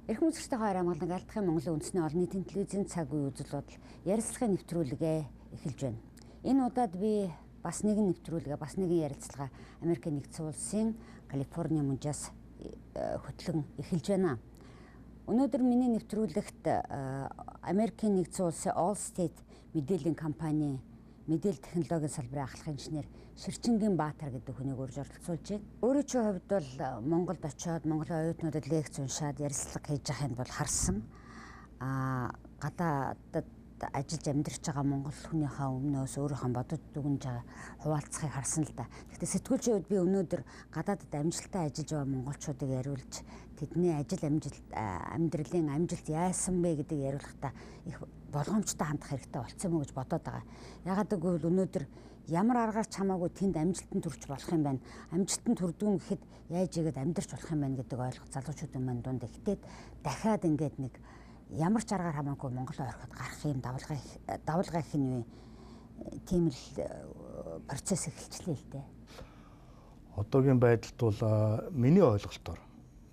Эрхэм үзэгчтэй хоёр амгалан альдахын Монголын үндэсний олон нийтийн телевизийн цаг үе үзэл бодол ярилцлагын нэвтрүүлгээ эхэлж байна. Энэ удаад би бас нэгэн нэвтрүүлгээ, бас нэгэн ярилцлага Америкийн нэгдсэн улсын Калифорни мужаас хөтлөн эхэлж байна. Өнөөдөр миний нэвтрүүлэгт Америкийн нэгдсэн улсын Allstate мэдээллийн компани мэдээлэл технологийн салбарын ахлах инженер Ширчингийн Баатар гэдэг хүнийг урьж оролцуулж байна. Өөрийн чинь хувьд бол Монголд очиод Монголын оюутнуудад лекц уншаад ярилцлага хийж байхыг бол харсан. Гадаадад ажиллаж амьдарч байгаа монгол хүнийхээ өмнөөс өөрийнхөө бодож дүгнж байгаа хуваалцахыг харсан л да. Гэхдээ сэтгүүлчийн хувьд би өнөөдөр гадаадад амжилттай ажиллаж байгаа монголчуудыг яриулж тэдний амьдралын амжилт яасан бэ гэдгийг яриулахдаа их болгоомжтой хандах хэрэгтэй болцсон мө гэж бодоод байгаа. Ягаад гэвэл өнөөдөр ямар аргаар ч хамаагүй тэнд амжилтанд хүрч болох юм байна. Амжилтанд хүрдгүн гэхэд яаж игээд амьдарч болох юм байна гэдэг ойлголт залуучуудын маань дунд ихтэй дахиад ингээд нэг ямар ч аргаар хамаагүй Монголын орхид гарах юм давалгаа их нь тийм л процесс эхэлчлээ л дээ. Одоогийн байдалд бол миний ойлголтоор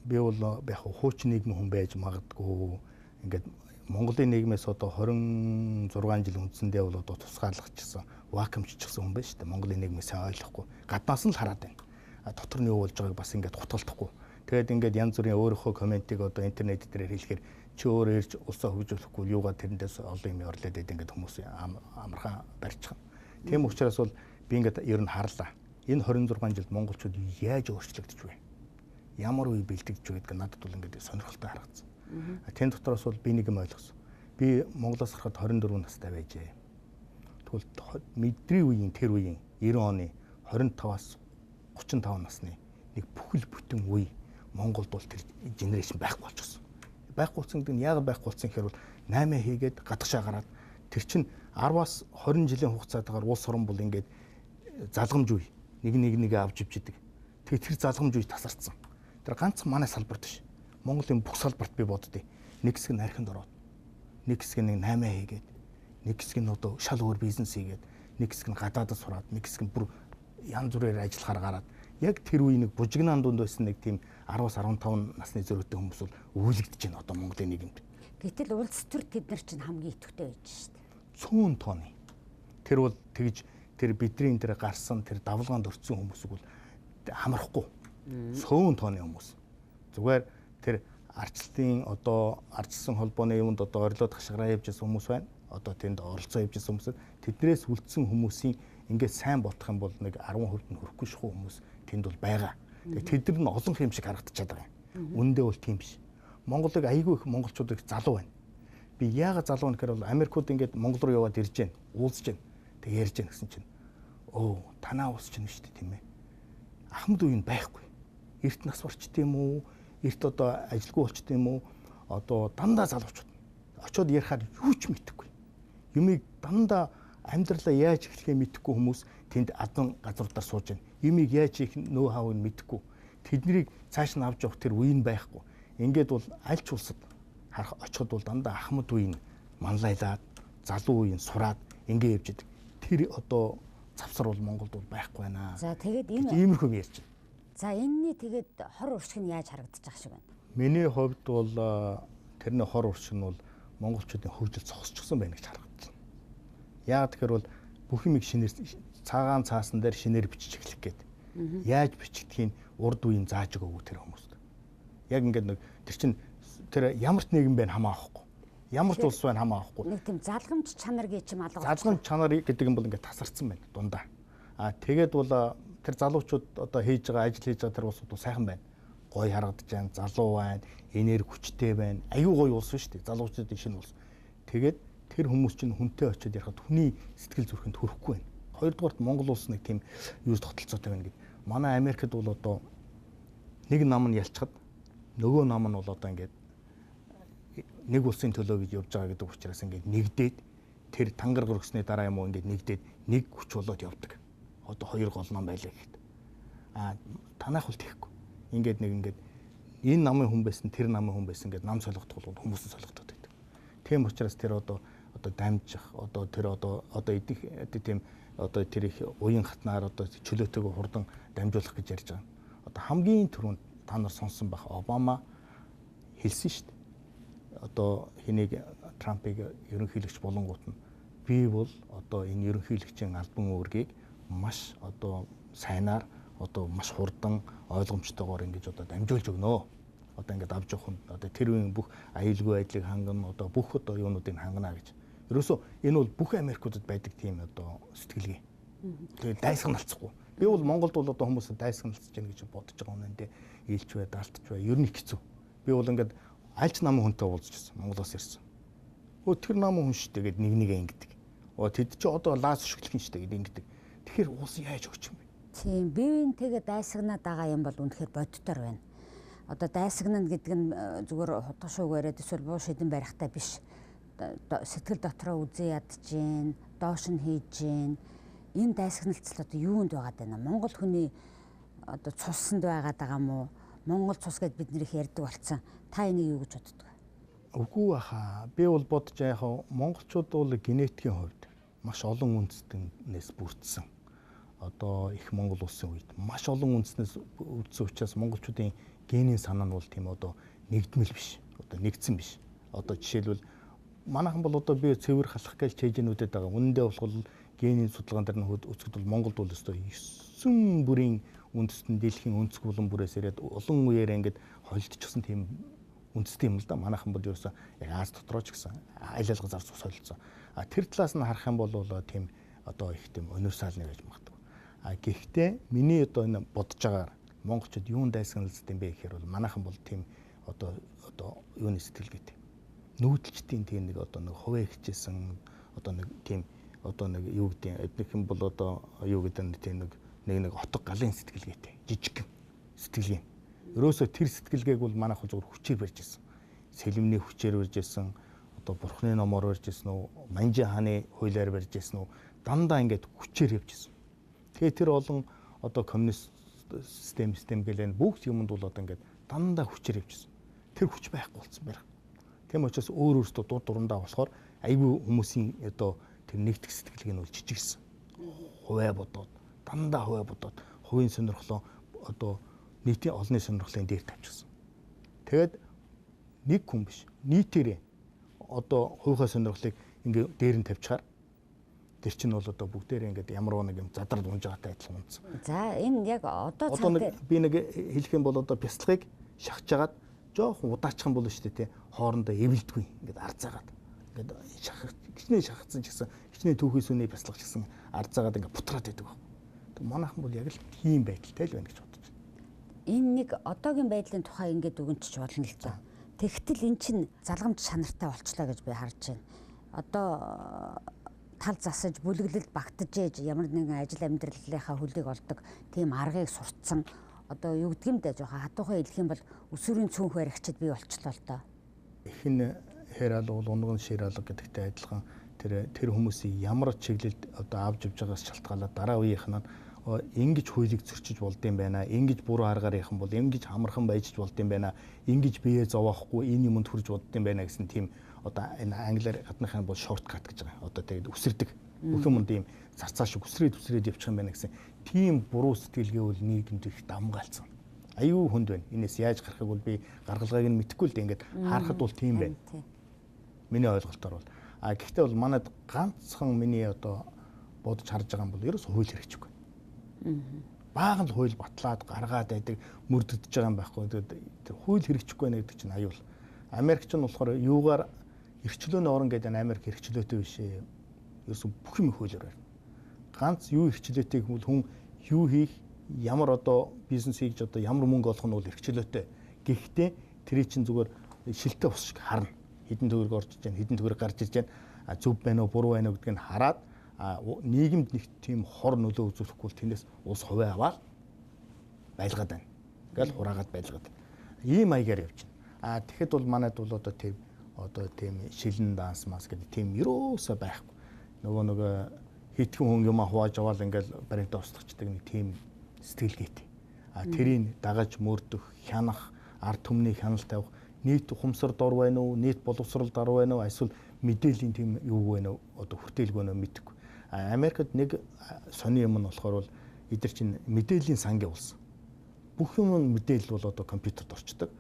би бол яг хуучин нийгмийн хүн байж магадгүй. Ингээд Монголын нийгмээс одоо 26 жил үндсэндээ бол одоо тусгаарлагчсан, вакуумччихсан хүн байна шүү дээ. Монголын нийгмээс ойлгохгүй. Гаднаас нь л хараад байна. Дотор нь юу болж байгааг бас ингээд хутгалдахгүй. Тэгээд ингээд янз бүрийн өөрийнхөө комментиг одоо интернет дээр хэлэхээр чи өөрөө ирж улсаа хөгжүүлэхгүй юугаа тэрэндээс олон юм орлоод байдаг ингээд хүмүүс амархан барьчихна. Тийм учраас бол би ингээд ер нь харлаа. Энэ 26 жилд монголчууд яаж өөрчлөгдөж вэ? Ямар үе бэлтгэж вэ гэдэг надад бол ингээд сонирхолтой харагдсан. Тэн дотроос бол би нэг юм ойлгосон. Би Монголоос гарахад 24 настай байжээ. Тэгвэл мэдрийн үеийн тэр үеийн 90 оны 25-аас 35 насны нэг бүхэл бүтэн үе Монголд бол тэр генерашн байхгүй болчихсон. Байхгүй болсон гэдэг нь яагаад байхгүй болсон гэхээр бол 8 хийгээд гадагшаа гараад тэр чинь 10-аас 20 жилийн хугацаатаар улс орн бол ингээд залгамж үе нэг авч ивж идэг. Тэгээ тэр залгамж үе тасарсан. Тэр ганц манай салбарт биш. Монголын бүх салбарт би боддیں۔ Нэг хэсэг нь архинд ороод, нэг хэсэг нь 8 хийгээд, нэг хэсэг нь одоо шал өөр бизнес хийгээд, нэг хэсэг нь гадаадд сураад, нэг хэсэг нь бүр янз бүрээр ажиллахаар гараад яг тэр үе нэг бужигнаан дунд байсан нэг тийм 10-аас 15 насны зөрүүтэй хүмүүс бол үүлэгдэж байна одоо Монголын нийгэмд. Гэтэл улс төр тэд нар чинь хамгийн идэвхтэй байж шүү дээ. 100 тонны. Тэр бол тэгж тэр бидний энэ гарсан тэр давлгаанд өртсөн хүмүүсийг бол хамрахгүй. 100 тонны хүмүүс. Зүгээр тэр арчлалтын одоо арчилсан холбооны юмд одоо орилоод хашгираа явж байсан хүмүүс байна. Одоо тэнд оролцоо явж байсан хүмүүс. Тэднээс үлдсэн хүмүүсийн ингээд сайн бодох юм бол нэг 10% нь хүрэхгүй шүү хүмүүс тэнд бол байгаа. Тэгээд тэд нар нь олон юм шиг харагдчихад байгаа юм. Үндэ бол тийм биш. Монголыг айгүй их монголчууд их залуу байна. Би яагаад залуу вэ гэхээр бол Америкууд ингээд Монгол руу яваад ирж байна, уулзж байна. Тэг ярьж байна гэсэн чинь танаа ус чинь шүү дээ тийм ээ. Ахмад үе нь байхгүй. Эрт нас барчт юм уу? Эрт одоо ажилгүй болчт юм уу? Одоо дандаа залуучууд. Очоод ярихаар юу ч мэдэхгүй. Юмыг дандаа амьдралаа яаж эхлэхээ мэдэхгүй хүмүүс тэнд адан газруудаар сууж байна. Юмыг яаж хийх нөө хавыг мэдэхгүй. Тэднийг цааш нь авч явах тэр үе нь байхгүй. Ингээд бол аль ч улсад харах очиход бол дандаа ахмад үе нь манлайлаад залуу үе нь сураад ингээд явж идэг. Тэр одоо завсар бол Монголд бол байхгүй байна. За тэгээд иймэрхүү ярьж байна. За энэний тэгээд хор уршиг нь яаж харагдаж байгаа шиг байна? Миний хувьд бол тэрний хор уршиг нь бол монголчуудын хөгжил зогсчихсон байна гэж харагдаж байна. Яагаад тэгэхээр бол бүх юмыг шинээр цагаан цаасан дээр шинээр бичиж эхлэх гээд яаж бичигдхийг урд үеийн зааж өгөөгүй тэр хүмүүст. Яг ингээд нэг тэр чинь тэр ямар ч нэгэн байна хамаахгүй. Ямар ч улс байна хамаахгүй. Нэг тийм залгамж чанар гэж юм алга. Залгамж чанар гэдэг юм бол ингээд тасарсан байна дундаа. Тэгээд бол тэр залуучууд одоо хийж байгаа ажил хийж байгаа тэр улсууд бол сайхан байна. Гой харагдаж байна, залуу байна, энерги хүчтэй байна. Аюу гой улс шүү дээ. Залуучуудын шинэ улс. Тэгээд тэр хүмүүс чинь хүнтэй очиод ярихад хүний сэтгэл зүрхэнд хүрэхгүй байна. Хоёрдугаарт Монгол улс нэг тийм юус тогтолцоотой байна гэдэг. Манай Америкт бол одоо нэг нам нь ялчхад нөгөө нам нь бол одоо ингээд нэг улсын төлөө гэж явж байгаа гэдэг учраас ингээд нэгдээд тэр тангар гөргсний дараа юм уу ингээд нэгдээд нэг хүч болоод явдаг. Одоо хоёр гол нам байлаа гэхэд. Танайх бол тийхгүй. Ингээд энэ намын хүн байсан, тэр намын хүн байсан ингээд нам солигдох бол хүмүүс нь солигдоод байдаг. Тийм учраас тэр одоо дамжих, тэр идэх тийм одоо тэр их уян хатнаар одоо чөлөөтэйг хурдан дамжуулах гэж ярьж байгаа. Одоо хамгийн түрүүнд та нар сонсон байх Обама хэлсэн шүү дээ. одоо хэнийг Трампыг ерөнхийлөгч болонгууд нь би бол одоо энэ ерөнхийлөгчийн албан үүргийг маш одоо сайнаар одоо маш хурдан ойлгомжтойгоор ингэж одоо дамжуулж өгнө. Одоо ингэж авч явах нь одоо тэр үеийн бүх аюулгүй байдлыг хангана, одоо бүх одоо юунуудыг хангана гэж. Ерөөсөө энэ бол бүх Америкуудад байдаг тийм одоо сэтгэлгээ. Тэгээд дайсагналцахгүй. Би бол Монголд бол одоо хүмүүсээ дайсагналцж яах гэж бодож байгаа юм энэ ээлж бай, даалтч бай, ер нь их хэцүү. Би бол ингэж альч намын хүнтэй уулзчихсан. Монголоос ирсэн. Тэр намын хүн шүү дээ гэд нэгээ ингэдэг. Тэд чи одоо лаас шүглэх юм шүү дээ гэд ингэдэг. Тэгэхээр уус яаж өгч юм бэ? Тийм, бивэнтэйгээ дайсагнаад байгаа юм бол үнэхээр боддоор байна. Одоо дайсагнана гэдэг нь зүгээр хутга шууг яриад эсвэл буу шидэн барихтай биш. Сэтгэл дотроо үзээ ядчихээн, доош нь хийж гин. Энэ дайсагналцал одоо юунд байгаад байна? Монгол хүний одоо цуссанд байгаад байгаа мó? Монгол цус гэд бид нэр их ярьдаг болсон. Та энийг юу гэж боддог? Үгүй баха. Би бол бодож яг монголчууд бол генетикийн хувьд маш олон үндэстнээс бүрдсэн. Одоо их Монгол улсын үед маш олон үндэснээс бүрдсэн учраас монголчуудын генийн санаа нь бол тийм одоо нэгдмэл биш. Одоо нэгдсэн биш. Одоо жишээлбэл манайхан бол одоо би цэвэр халах гэж чэйжнүүдэд байгаа. Үнэндээ бол генийн судалгаан дээр нь үзэхэд бол Монголд бол өстой 9 бүрийн үндэстэн дэлхийн өнцөг булан бүрээс ирээд олон үеэр ингээд холилдчихсан тийм үндэстэй юм л да. Манайхан бол ерөөсөө яг Аз дотроо ч гэсэн аль аль газар цус солилцсон. Тэр талаас нь харах юм бол тийм одоо их тийм универсалны гэж магадгүй. Гэхдээ миний одоо энэ бодож байгаагаар монголчууд юун дайсагналцд юм бэ гэхээр бол манайхан бол тийм одоо юуны сэтгэлгээтэй. Нүүдэлчдийн тийм нэг одоо нэг хуваа хичээсэн одоо нэг тийм одоо нэг юу гэдэг юм бол одоо юу гэдэг нь тийм нэг отго галын сэтгэлгээтэй. Жижиг сэтгэлгээ. Ерөөсөө тэр сэтгэлгээг бол манайхан зөвхөн хүчээр барьж ирсэн. Сэлэмний хүчээр барьж ирсэн, одоо бурхны номоор барьж ирсэн үү, Манжин хааны хуулиар барьж ирсэн үү, дандаа ингээд хүчээр явж ирсэн. Тэгээ тэр олон одоо коммунист систем гэлэн бүгд юмд бол одоо ингээд дандаа хүчээр явж ирсэн. Тэр хүч байхгүй болсон байна. Тийм учраас өөртөө дур дурандаа болохоор айгүй хүмүүсийн одоо тэр нэгдэх сэтгэлгээ нь бол жижигсэн. Хуваа бодоод, дандаа хуваа бодоод, хувийн сонирхлоо одоо нийтийн олонний сонирхлын дээр тавьчихсан. Тэгээд нэг хүн биш, нийтээрээ одоо хувийнхаа сонирхлыг ингээ дээр нь тавьчихаар тэр чинь бол одоо бүгдээрээ ингээд ямар нэг юм задрал унж байгаатай адилхан унтсан. За энэ яг одоо би нэг хэлэх юм бол одоо бяцлагыг шахаж жагаад жоохон удаачихсан болно шүү дээ, тий. Хоорондоо эвэлдгүй ингээд арзаагаад ингээд хичнээн шахацсан ч гэсэн хичнээн түүхээс үний бяцлах ч гэсэн арзаагаад ингээд бутраад байдаг баг. Тэг манайхан бол яг л тийм байдалтай л байна гэж бодож байна. Энэ нэг одоогийн байдлын тухай ингээд өгөнчж болно л доо. Тэгтэл эн чинь залгамж чанартай болчлаа гэж би харж байна. Одоо тал засаж бүлэглэлд багтаж ээж ямар нэгэн ажил амьдралынхаа хөлийг олдог тийм аргыг сурцсан одоо юу гэдэг юм дэ жоохон хатуухан хэлэх юм бол өсвөрийн цөөнх баригчид бий болчлоо л доо. Ихэн хэрэл бол унган ширэл гэдэгтэй адилхан тэр хүмүүсийн ямар чиглэлд одоо авч явж байгаас шалтгаалаад дараа үеийнх нь ингэж хуулийг зөрчиж болдсон байна. Ингэж буруу аргаар явах юм бол ингэж хамархан байж болдсон байна. Ингэж биеэ зовоохгүй энэ юмд хүрж болдсон байна гэсэн тийм одоо энэ англиар гадныхын бол шорткат гэж байгаа. Одоо тэгээд үсэрдэг. Бүх юмд ийм зарцаа шиг үсрээд явчих юм байна гэсэн тийм буруу сэтгэлгээ бол нийгэмд их давмгаалцсан. Аюу хүнд байна. Энэс яаж гарахыг бол би гаргалгааг нь мэдэхгүй л дээ ингээд харахад бол тийм байна. Миний ойлголтоор бол. Гэхдээ бол манайд ганцхан миний одоо бодож харж байгаа юм бол ерөөс хууль хэрэгжихгүй. Баахан л хууль батлаад гаргаад байдаг мөрдөгдөж байгаа юм байхгүй. Тэр хууль хэрэгжихгүй байна гэдэг чинь аюул. Америкч нь болохоор юугаар эрхчлөөний орн гэдэг нь Америк эрхчлөөтэй биш ээ. Ерөөс бүх юм хуулиар байна. Ганц юу эрхчлөөтэйг бол хүн юу хийх, ямар одоо бизнес хийж одоо ямар мөнгө олох нь бол эрхчлөөтэй. Гэхдээ тэрий чинь зүгээр шилтэй ус шиг харна. Хэдэн төгрөг орж иж байна, хэдэн төгрөг гарч ирж байна, зөв байна уу, буруу байна уу гэдгийг нь хараад нийгэмд нэг тийм хор нөлөө үзүүлэхгүй бол тэндээс ус хуваа аваад байлгаад байна. Ингээл хураагаад байлгаад. Ийм маягаар явж байна. Тэгэхэд бол манайд бол одоо тийм шилэн данс мас гэдэг тийм ерөөсөө байхгүй. Нөгөө хитгэн хүн юм хувааж аваад ингээл баримтаа устгачдаг нэг тийм сэтгэлгээтэй. Тэрийг дагаж мөрдөх, хянах, ард түмний хяналт тавих, нийт ухамсар дор байна уу, нийт боловсрал дор байна уу, эсвэл мэдээллийн тийм юу байна уу, одоо хүртэйлг байна уу мэдэхгүй. Америкт нэг сони юм нь болохоор бол эдгээр чинь мэдээллийн сангийн улс. Бүх юм мэдээлэл бол одоо компьютерт орчдөг.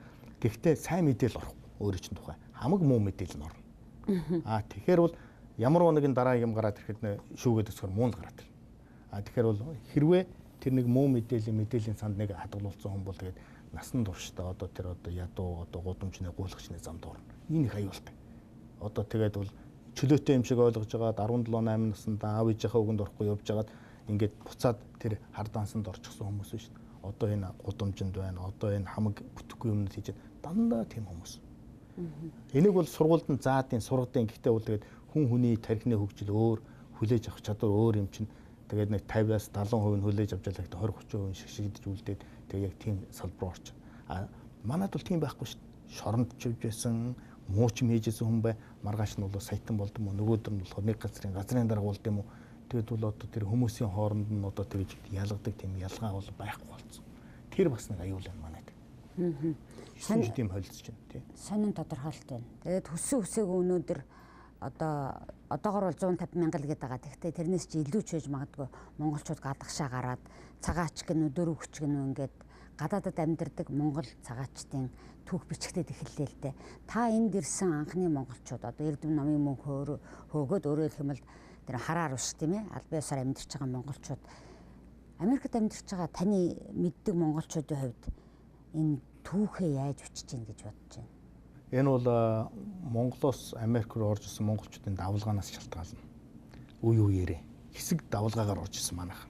Гэхдээ сайн мэдээлэл орохгүй. өөрөө чинь тухай хамаг муу мэдээлэл нь орно. Тэгэхээр бол ямар нэгэн дараа юм гараад ирэхэд шүүгээд өсгөр муу л гараад ирнэ. Тэгэхээр бол хэрвээ тэр нэг муу мэдээллийн санд нэг хадгалуулсан хүн бол тэгээд насан туршдаа одоо тэр одоо ядуу одоо гудамжны гуйлагчны замд орно. Энэ их аюултай. Одоо тэгээд бол чөлөөтэй юм шиг ойлгож байгаад 17-8 наснда аав ээжийнхээ үгэнд орохгүй явж байгаад ингээд буцаад тэр хар дансанд орчихсон хүмүүс шүү дээ. Одоо энэ гудамжинд байна. Одоо энэ хамаг бүтэхгүй юмнууд хийж дандаа тийм хүмүүс. Энийг бол сургуульд нь заадын сургадын гэхдээ бол тэгээд хүн хүний тархины хөгжил өөр, хүлээж авах чадвар өөр юм чинь тэгээд нэг 50-аас 70% нь хүлээж авч байгаад 20-30% шигшигдэж үлдээд тэгээд яг тийм салбар орч. Манайд бол тийм байхгүй шүү дээ. Шоронд живж байсан, мууч хийжсэн хүн бай, маргааш нь бол саятан болд юм уу, нөгөөдөр нь болохоор нэг газрын дарга болд юм уу. Тэгээд бол одоо тэр хүмүүсийн хооронд нь одоо тэгж ялгадаг тийм ялгаа бол байхгүй болсон. Тэр бас нэг аюул байна манайд. Шинж тийм холилдож байна тий. Сонин тодорхойлт байна. Тэгээд хүсээгүй өнөөдөр одоогоор бол 150 мянга л гээд байгаа. Тэгвэл тэрнээс чи илүү ч байж магадгүй монголчууд гадагшаа гараад цагаач гэнэ дөрөв хүч гэнэ ингээд гадаадад амьдардаг монгол цагаачдын түүх бичгтээ эхэллээ л дээ. Та энд ирсэн анхны монголчууд одоо Эрдэм номын мөнх хөөгөөд өөрөө хэлэх юм бол тэр хараар ус тийм ээ аль биесээр амьдарч байгаа монголчууд Америкт амьдарч байгаа таны мэддэг монголчуудын хувьд энэ түүхээ яаж бичиж гин гэж бодож байна. Энэ бол Монголоос Америк руу орж ирсэн монголчуудын давлгаанаас шалтгаална. Үе үеэрээ хэсэг давлгаагаар орж ирсэн манайх.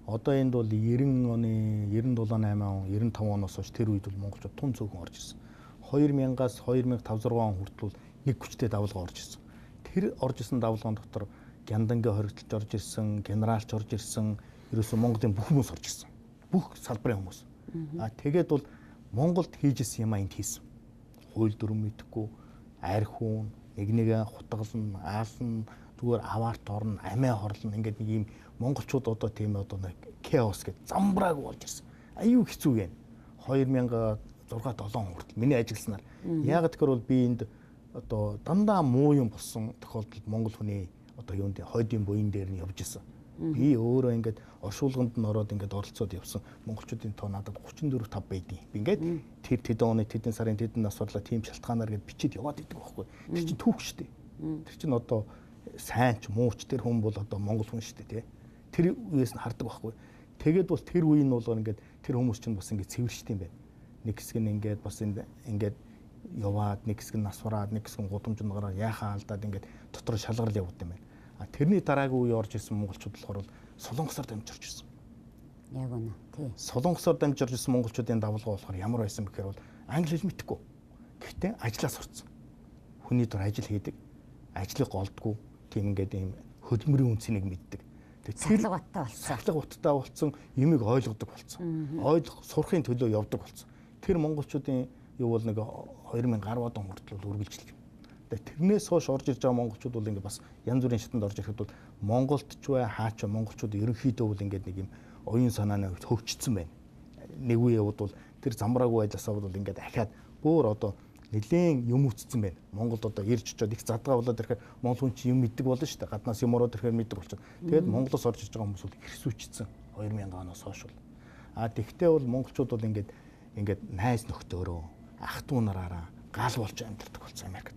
Одоо энд бол 90 оны 97-8 он 95 оноос хойш тэр үед бол монголчууд тун цөөхөн орж ирсэн. 2000-аас 2005-6 он хүртэл нэг хүчтэй давлгаа орж ирсэн. Тэр орж ирсэн давлгаан дотор гяндангийн хоригдолж орж ирсэн, генералч орж ирсэн, ерөөсөн Монголын бүх хүмүүс орж ирсэн. Бүх салбарын хүмүүс. Тэгээд бол Монголд хийжсэн юм энд хийсэн. Хууль дүрм мэдэхгүй, арх хүн, нэгэ хутгална, аална, зүгээр аваарт орно, амиа хорлно ингээд нэг юм монголчууд одоо тийм одоо нэг chaos гэж замбрааг болж ирсэн. Аюу хэцүү гэн. 2006-7 он хүртэл миний ажилласнаар. Яг тэгэхээр бол би энд одоо дандаа муу юм болсон тохиолдолд монгол хүний одоо юунд хойдын буян дээр нь явж исэн. Би өөрөө ингээд оршуулганд нь ороод ингээд оролцоод явсан монголчуудын тоо надад 34-5 байдیں۔ Би ингээд тэр тэдэн оны тэдэн сарын тэдэн нас борлоо тийм шалтгаанаар ингээд бичиж яваад идэг байхгүй. Тэр чинь түүх шүү дээ. Тэр чинь одоо сайн ч муу ч тэр хүн бол одоо монгол хүн шүү дээ тий. Тэр үеэс нь хардаг байхгүй. Тэгээд бол тэр үе нь бол ингээд тэр хүмүүс чинь бас ингээд цэвэршдэг юм байна. Нэг хэсэг нь ингээд бас ингээд яваад нэг хэсэг нь нас бараад нэг хэсэг нь гудамжинд гараад яхаа алдаад ингээд дотор шалгарал явууд юм байна. Тэрний дараагийн үе орж ирсэн монголчууд болохоор Солонгосоор дамжиж орж ирсэн. Яг үнэ тий. Солонгосоор дамжиж орж ирсэн монголчуудын давлгаа болохоор ямар байсан бэхээр бол англи хэл мэдэхгүй. Гэхдээ ажлаас сурцсан. Хүний дор ажил хийдэг, ажлыг голдгүй, тийм ингээд ийм хөдөлмөрийн үнцнийг мэддэг. Сахлаг баттай болсон. Сахлаг баттай болсон, юмыг ойлгодог болсон. Сурахын төлөө явдаг болсон. Тэр монголчуудын юу бол нэг 2010 он хүртэл үргэлжлэв. Тэрнээс хойш орж ирж байгаа монголчууд бол ингээд бас янз бүрийн шатанд орж ирэхэд бол Монголд ч бай хаач монголчууд ерөнхийдөө бол ингээд нэг юм оюун санааны хөгжсөн байна. Нэг үе явууд бол тэр замбраагүй байдлаасаа бол ингээд дахиад бүр одоо нэлээд юм үтцсэн байна. Монголд одоо ирж очиод их задгаа болоод ирэхээр монгол хүн чинь юм мэддэг болно шүү дээ. Гаднаас юм ороод ирэхээр мэддэг болчиход. Тэгээд Монголоос орж ирж байгаа хүмүүс бол хэрсүүчсэн 2000 оноос хойш бол. Тэгвэл бол монголчууд бол ингээд найз нөхдөөрөө ах トゥ нараараа гал болж амьдардаг болсон Америкт.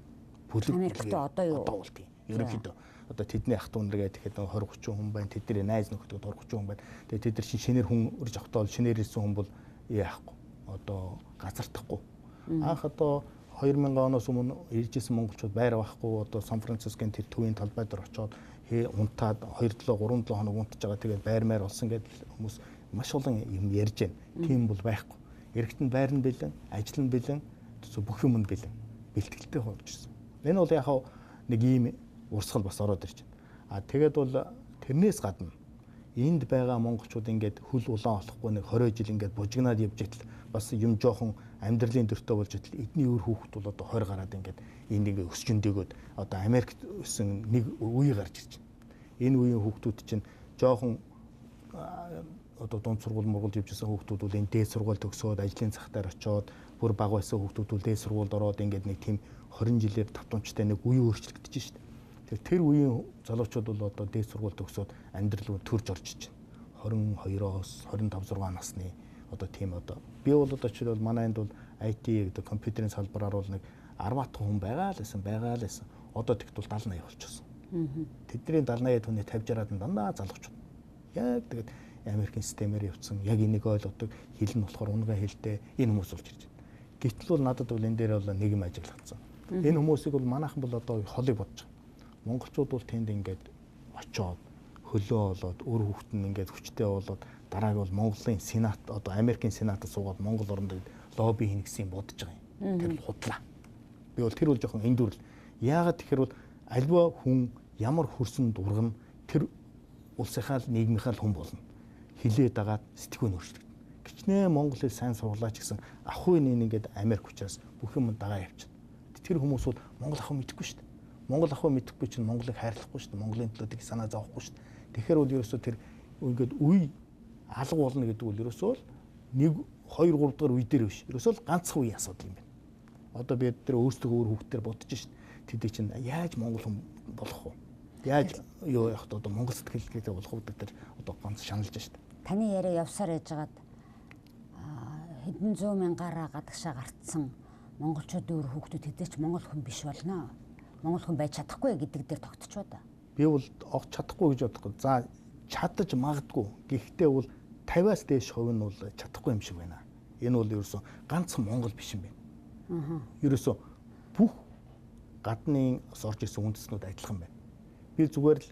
Америкт одоо юу? Одоо бол тийм. Ерөнхийдөө одоо тэдний ах トゥ нар гэхэд 20-30 хүн байна. Тэдний найз нөхдөд 20-30 хүн байна. Тэгээд тэд нар шинээр хүн урьж авахтаа бол шинээр ирсэн хүн бол яахгүй. Одоо газартахгүй. Анх одоо 2000 оноос өмнө иржсэн монголчууд байр авахгүй одоо Сан Францискогийн тэр төвийн талбай дээр очиод унтаад 2-3 хоног унтж байгаа. Тэгээд байр маяр олсон гэдэг хүмүүс маш олон юм ярьж байна. Тийм бол байхгүй. Иргэдэнд байр нь бэлэн, ажил нь бэлэн, бүх юм нь бэлэн. Бэлтгэлтэй болж ирсэн. Энэ бол яг нэг ийм урсгал бас ороод ирж байна. Тэгээд бол тэрнээс гадна энд байгаа монголчууд ингээд хөл улаан болохгүй нэг 20 жил ингээд бужигнаад явж итэл бас юм жоохон амьдралын дөртөө болж итэл эдний өөр хүүхэд бол одоо 20 гараад ингээд энд ингээд өсч өндөгөөд одоо Америкт өссөн нэг үе гарч ирж байна. Энэ үеийн хүүхдүүд чинь жоохон одоо дунд сургууль мургуулж явжсэн хүүхдүүд бол энэ дээд сургууль төгсөөд ажлын зах дээр очиод бүр бага байсан хүүхдүүд бол дээд сургуульд ороод ингээд нэг тийм 20 жилээр тавтамжтай нэг үе өөрчлөгдөж шít. Тэр үеийн залуучууд бол одоо дээд сургууль төгсөөд амьдрал руу төрж орж иж байна. 22-оос 25-6 насны одоо тийм одоо би бол одоо жишээл манайд бол IT гэдэг компьютерийн салбараар бол нэг 10 хүн байгаа л байсан. Одоо тэгтэл 70 80 болчихсон. Тэдний 70 80 хүний 50 60-аад нь дандаа залгууч. Яг тэгээд Америкийн системээр явцсан. Яг энийг ойлгодог. Хэл нь болохоор унгаа хэлтэй энэ хүмүүс болж ирж байна. Гэтэл бол надад бол энэ дээр бол нэг юм ажиглагдсан. Энэ хүмүүсийг бол манайхан бол одоо холыг бодож байгаа. Монголчууд бол тэнд ингээд очоод хөлөө болоод өөр хүүхэд нь ингээд хүчтэй болоод дарааг бол Монголын Сенат одоо Америкийн Сенатад суугаад Монгол оронд лобби хийнэ гэсэн бодож байгаа юм. Тэр бол худлаа. Би бол тэр бол жоохон эндүрл. Яагаад тэгэхээр бол альва хүн ямар хөрсөн дургана тэр улсынхаа нийгмийнхаа хүн болно. Хилээд дагаад сэтгүүн өөрчлөгдөн. Кичнээ монгол хэл сайн сургалаач гэсэн ах үеийн ингээд Америк учраас бүх юм дагаа явчихна. Тэр хүмүүс бол монгол ах мэдэхгүй шүү дээ. Монгол ах мэдэхгүй чинь Монголыг хайрлахгүй шүү дээ. Монголын төлөө их санаа зовхгүй шүү дээ. Тэгэхээр бол ерөөсөө тэр ингээд үе алга болно гэдэг бол ерөөсөө 1 2 3 дахь үе дээр биш. Ерөөсөө л ганцхан үеийн асуудал юм байна. Одоо бид тэр өөрсдөө өөр хүүхдээр бодож шүү дээ. Тэд чинь яаж монгол хүн болох вэ? Яаж юу яах вэ? Одоо монгол сэтгэлгээтэй болох вэ гэдэг одоо ганц шаналж шүү дээ. Таны яриа явсаар яжгаад хэдэн зуун мянгаараа гадагшаа гарцсан монголчуудын өөр хүүхдүүд хэдэж монгол хүн биш болно. Монгол хүн байж чадахгүй гэдэг дээр тогтчихоо да. Би бол огт чадахгүй гэж бодохгүй. За чадаж магадгүй. Гэхдээ бол 50-аас дээш хувь нь бол чадахгүй юм шиг байна. Энэ бол ерөөсөө ганцхан монгол биш юм байна. Ерөөсөө бүх гадны орж ирсэн үндэстнүүд адилхан байна. Би зүгээр л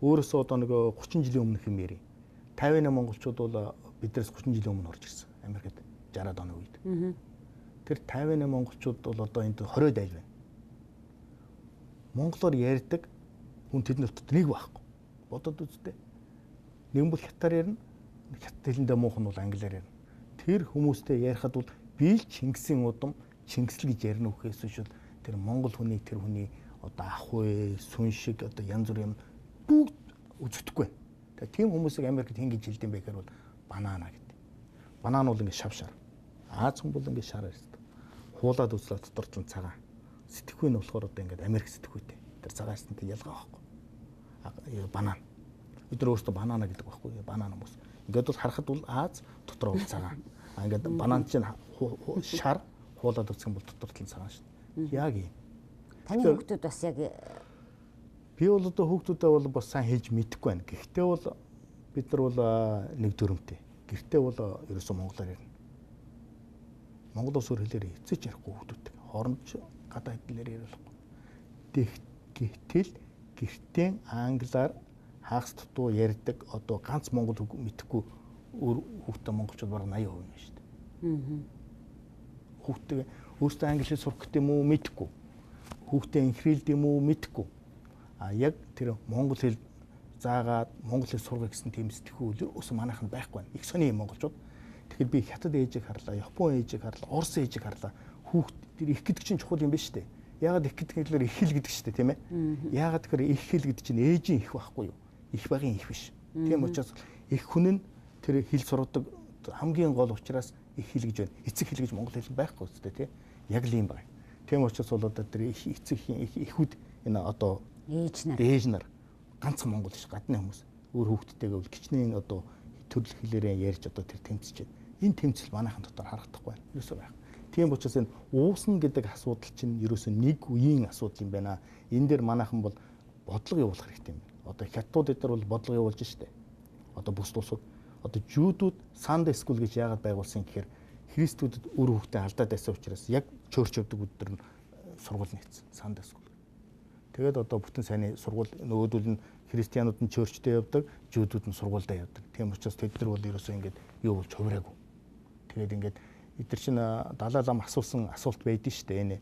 өөрөөсөө одоо нэг 30 жилийн өмнөх юм ярив. 50-ны монголчууд бол биднээс 30 жилийн өмнө орж ирсэн. Америкт 60-аад оны үед. Тэр 50-ны монголчууд бол одоо энд 20-од айл байна. Монголоор ярьдаг хүн тэдний дотор нэг байхгүй. Бодоод үзтээ. Нэг бол хятаар ярина. Хятад хэлэндээ муухан бол англиар ярина. Тэр хүмүүстэй ярихад бол би л Чингисийн удам Чингисл гэж ярина үхээс шүү. Тэр монгол хүний тэр хүний одоо ах вэ, сүн шиг одоо янз бүр юм бүгд үздэхгүй. Тэгээ тийм хүмүүсийг Америкт хин гэж хэлдэм бэ гэхээр бол банана гэдэг. Банана бол ингээд шавшаар. Аазхан бол ингээд шараар ирдэг. Хуулаад үзлээ дотор ч цагаан. Сэтгхүй нь болохоор одоо ингээд Америк сэтгхүйтэй. Тэр цагаантай ялгаа байхгүй. Банан. Бид нар өөрсдөө банана гэдэг байхгүй. Банана хүмүүс. Ингээд бол харахад бол Аз, дотор бол цагаан. Ингээд банан чинь шар хуулаад үзэх юм бол дотор нь цагаан шүү дээ. Яг юм. Таны хүүхдүүд бас яг би бол одоо хүүхдүүдээ бол бас сайн хийж мэдэхгүй байна. Гэхдээ бол бид нар бол нэг дүрмтэй. Гэртээ бол ерөөсөө монголоор ярина. Монгол ус хэлээр эцэж ярихгүй хүүхдүүд. Хооронд гадаа хэлээр ярихгүй. Гэтэл гэртээ англиар хагас дутуу ярьдаг одоо ганц монгол үг мэдэхгүй өөр хүүхдээ монголчууд бараг 80% юм шүү дээ. Хүүхдээ өөртөө англи хэл сурах гэдэг юм уу мэдэхгүй. Хүүхдээ инхрэлд юм уу мэдэхгүй. Яг тэр монгол хэл заагаад монгол хэл сургах гэсэн тийм сэтгхүү ус манайхан байхгүй байна. Их сони монголчууд. Тэгэхээр би хятад ээжийг харлаа, Япон ээжийг харлаа, Орос ээжийг харлаа. Хүүхд тэр их гэдэг чинь чухал юм байна шүү дээ. Яагаад их гэдэг хэлээр их хэл гэдэг шүү дээ, тийм ээ? Яагаад тэгэхээр их хэл гэдэг чинь ээжийн их байхгүй юу? Их багийн их биш. Тийм учраас их хүн нь тэр хэл сургадаг хамгийн гол учраас их хэл гэж байна. Эцэг хэл гэж монгол хэл байхгүй үстэй тий. Яг л юм байна. Тийм учраас бол одоо тэр эцэг ихүүд энэ одоо ээж нар ганцхан монгол биш гадны хүмүүс өөр хүүхдтэйгээ бол кичнээн одоо төрөл хэлээрээ ярьж одоо тэр тэмцэж байна. Энэ тэмцэл манайхан дотор харагдахгүй байна. Юусоо байх. Тийм учраас энэ уусна гэдэг асуудал чинь ерөөсөө нэг үеийн асуудал юм байна. Энэ дээр манайхан бол бодлого явуулах хэрэгтэй юм байна. Одоо хятадууд эдгээр бол бодлого явуулж штэ. Одоо бүс тусууд одоо жүүдүүд Sunday school гэж яагаад байгуулсан гэхээр христүүдэд өөр хүүхдээ алдаад байсан учраас яг чөрч явдаг өдөр нь сургууль нэгдсэн Sunday school. Тэгээд одоо бүтэн сайнны сургууль нөгөөдөл нь христианууд нь чөрчтэй явдаг, жүүдүүд нь сургуультай явдаг. Тийм учраас тэд нар бол ерөөсөө ингэж юу болж хувираагүй. Тэгээд ингэж эдгээр чинь Далай лам асуусан асуулт байдэн шүү дээ. Энэ